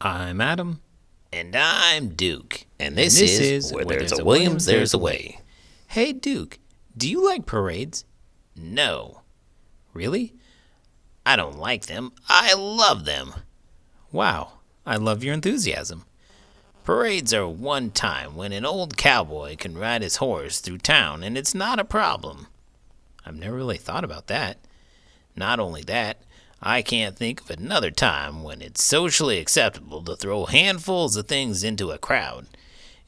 I'm Adam. And I'm Duke. And this is Where There's a Williams, There's a Way. Hey, Duke, do you like parades? No. Really? I don't like them. I love them. Wow, I love your enthusiasm. Parades are one time when an old cowboy can ride his horse through town and it's not a problem. I've never really thought about that. Not only that, I can't think of another time when it's socially acceptable to throw handfuls of things into a crowd.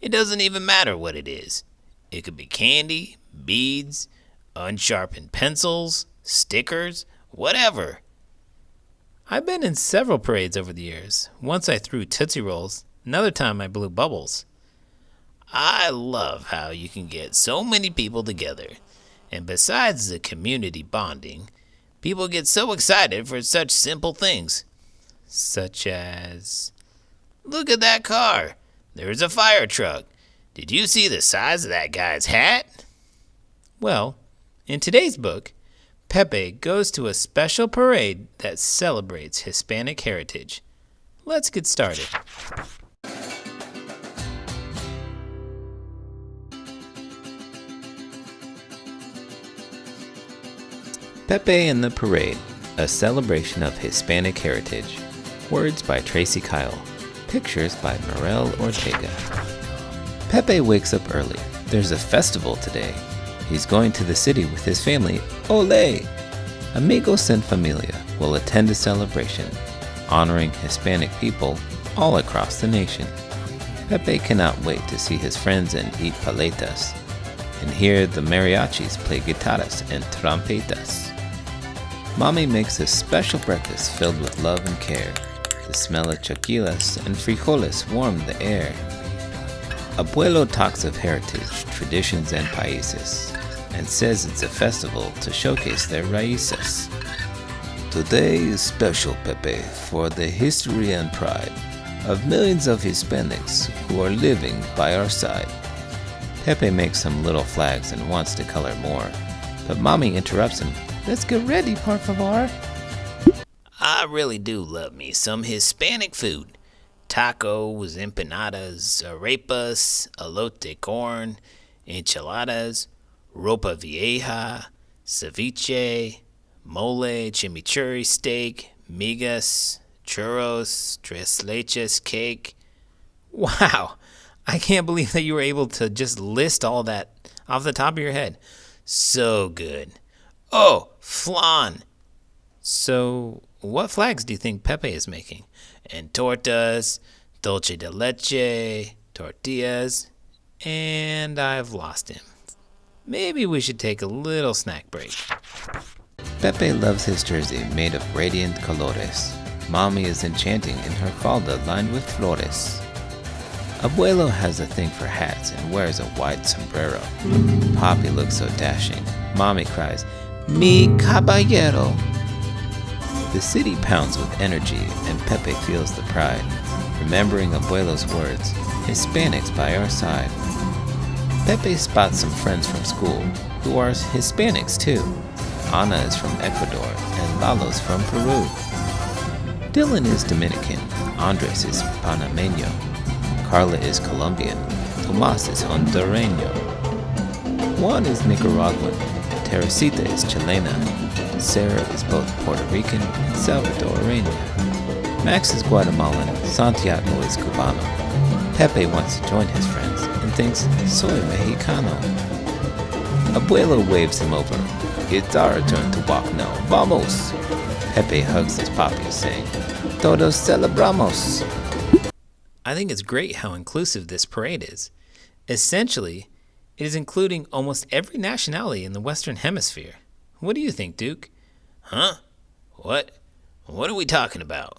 It doesn't even matter what it is. It could be candy, beads, unsharpened pencils, stickers, whatever. I've been in several parades over the years. Once I threw Tootsie Rolls. Another time I blew bubbles. I love how you can get so many people together. And besides the community bonding, people get so excited for such simple things. Such as? Look at that car. There's a fire truck. Did you see the size of that guy's hat? Well, in today's book, Pepe goes to a special parade that celebrates Hispanic heritage. Let's get started. Pepe and the Parade, a celebration of Hispanic heritage. Words by Tracey Kyle. Pictures by Mirelle Ortega. Pepe wakes up early. There's a festival today. He's going to the city with his family. Ole! Amigos and Familia will attend a celebration, honoring Hispanic people all across the nation. Pepe cannot wait to see his friends and eat paletas, and hear the mariachis play guitarras and trompetas. Mommy makes a special breakfast filled with love and care. The smell of chiquilas and frijoles warm the air. Abuelo talks of heritage, traditions, and países, and says it's a festival to showcase their raíces. Today is special, Pepe, for the history and pride of millions of Hispanics who are living by our side. Pepe makes some little flags and wants to color more, but Mommy interrupts him. Let's get ready, por favor. I really do love me some Hispanic food. Tacos, empanadas, arepas, elote corn, enchiladas, ropa vieja, ceviche, mole, chimichurri steak, migas, churros, tres leches cake. Wow, I can't believe that you were able to just list all that off the top of your head. So good. Oh, flan. So, what flags do you think Pepe is making? And tortas, dulce de leche, tortillas, and I've lost him. Maybe we should take a little snack break. Pepe loves his jersey made of radiant colores. Mommy is enchanting in her falda lined with flores. Abuelo has a thing for hats and wears a wide sombrero. Poppy looks so dashing. Mommy cries, Mi caballero. The city pounds with energy and Pepe feels the pride, remembering Abuelo's words, Hispanics by our side. Pepe spots some friends from school who are Hispanics too. Ana is from Ecuador and Lalo's from Peru. Dylan is Dominican, Andres is Panameño, Carla is Colombian, Tomas is Hondureño. Juan is Nicaraguan, Teresita is Chilena, Sarah is both Puerto Rican and Salvadoreña. Max is Guatemalan, Santiago is Cubano. Pepe wants to join his friends and thinks, Soy Mexicano. Abuelo waves him over. It's our turn to walk now. Vamos! Pepe hugs his poppy, saying, Todos celebramos! I think it's great how inclusive this parade is. Essentially, it is including almost every nationality in the Western Hemisphere. What do you think, Duke? Huh? What are we talking about?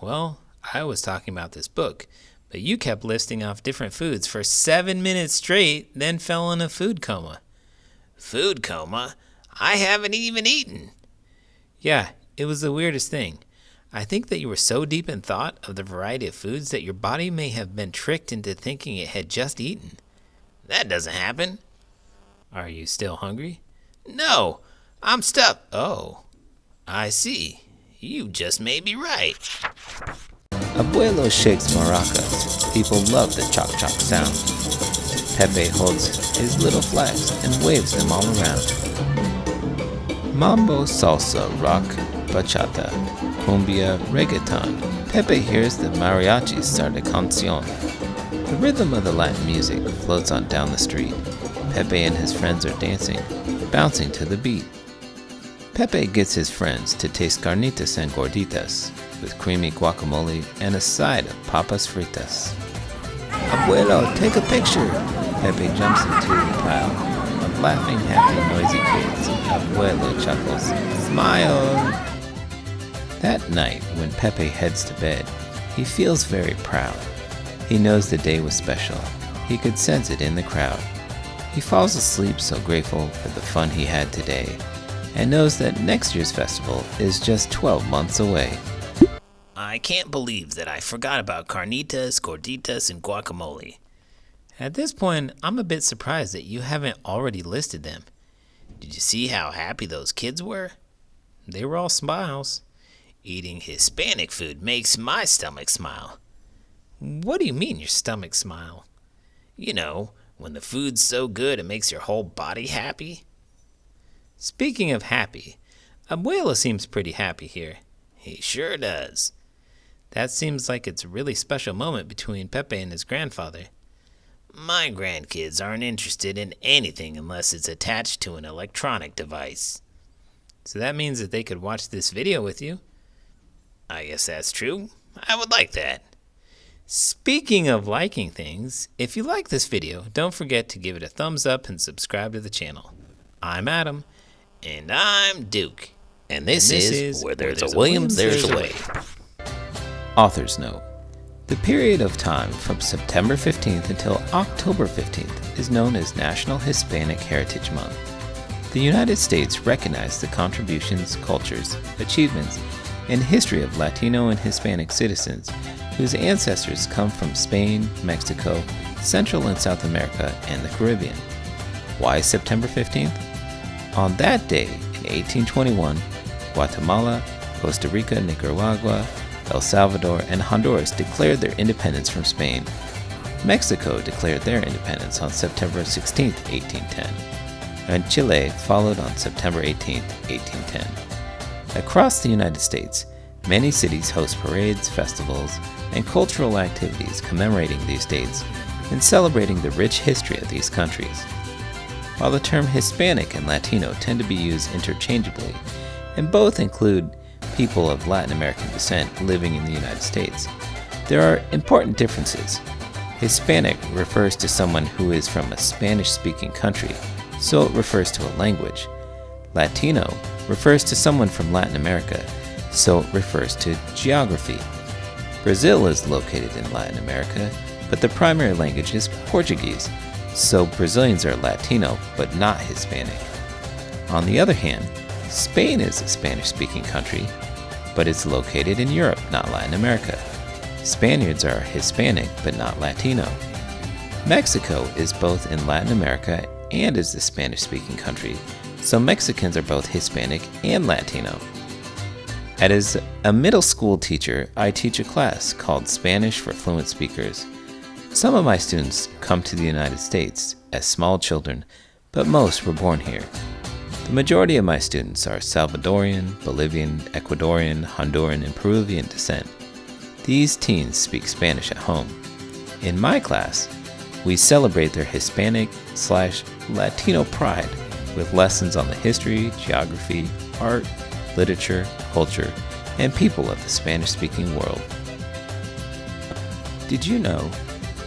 Well, I was talking about this book, but you kept listing off different foods for 7 minutes straight, then fell in a food coma. Food coma? I haven't even eaten. Yeah, it was the weirdest thing. I think that you were so deep in thought of the variety of foods that your body may have been tricked into thinking it had just eaten. That doesn't happen. Are you still hungry? No, I'm stuck. Oh, I see. You just may be right. Abuelo shakes maracas. People love the choc-choc sound. Pepe holds his little flags and waves them all around. Mambo, salsa, rock, bachata, cumbia, reggaeton. Pepe hears the mariachis start a canción. The rhythm of the Latin music floats on down the street. Pepe and his friends are dancing, bouncing to the beat. Pepe gets his friends to taste carnitas and gorditas with creamy guacamole and a side of papas fritas. Abuelo, take a picture! Pepe jumps into the pile of laughing, happy, noisy kids. Abuelo chuckles, smile! That night, when Pepe heads to bed, he feels very proud. He knows the day was special. He could sense it in the crowd. He falls asleep so grateful for the fun he had today, and knows that next year's festival is just 12 months away. I can't believe that I forgot about carnitas, gorditas, and guacamole. At this point, I'm a bit surprised that you haven't already listed them. Did you see how happy those kids were? They were all smiles. Eating Hispanic food makes my stomach smile. What do you mean your stomach smile? You know, when the food's so good it makes your whole body happy. Speaking of happy, Abuelo seems pretty happy here. He sure does. That seems like it's a really special moment between Pepe and his grandfather. My grandkids aren't interested in anything unless it's attached to an electronic device. So that means that they could watch this video with you? I guess that's true. I would like that. Speaking of liking things, if you like this video, don't forget to give it a thumbs up and subscribe to the channel. I'm Adam. And I'm Duke. And this is Where There's a Williams, There's a Way. Author's note. The period of time from September 15th until October 15th is known as National Hispanic Heritage Month. The United States recognized the contributions, cultures, achievements, and history of Latino and Hispanic citizens whose ancestors come from Spain, Mexico, Central and South America, and the Caribbean. Why September 15th? On that day, in 1821, Guatemala, Costa Rica, Nicaragua, El Salvador, and Honduras declared their independence from Spain. Mexico declared their independence on September 16, 1810, and Chile followed on September 18, 1810. Across the United States, many cities host parades, festivals, and cultural activities commemorating these dates and celebrating the rich history of these countries. While the term Hispanic and Latino tend to be used interchangeably, and both include people of Latin American descent living in the United States, there are important differences. Hispanic refers to someone who is from a Spanish-speaking country, so it refers to a language. Latino refers to someone from Latin America, so it refers to geography. Brazil is located in Latin America, but the primary language is Portuguese, so Brazilians are Latino but not Hispanic. On the other hand, Spain is a Spanish-speaking country, but it's located in Europe, not Latin America. Spaniards are Hispanic but not Latino. Mexico is both in Latin America and is a Spanish-speaking country, so Mexicans are both Hispanic and Latino. As a middle school teacher, I teach a class called Spanish for Fluent Speakers. Some of my students come to the United States as small children, but most were born here. The majority of my students are Salvadorian, Bolivian, Ecuadorian, Honduran, and Peruvian descent. These teens speak Spanish at home. In my class, we celebrate their Hispanic/Latino pride with lessons on the history, geography, art, literature, culture, and people of the Spanish-speaking world. Did you know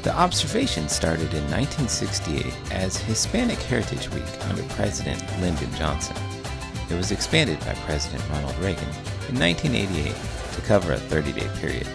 the observation started in 1968 as Hispanic Heritage Week under President Lyndon Johnson? It was expanded by President Ronald Reagan in 1988 to cover a 30-day period.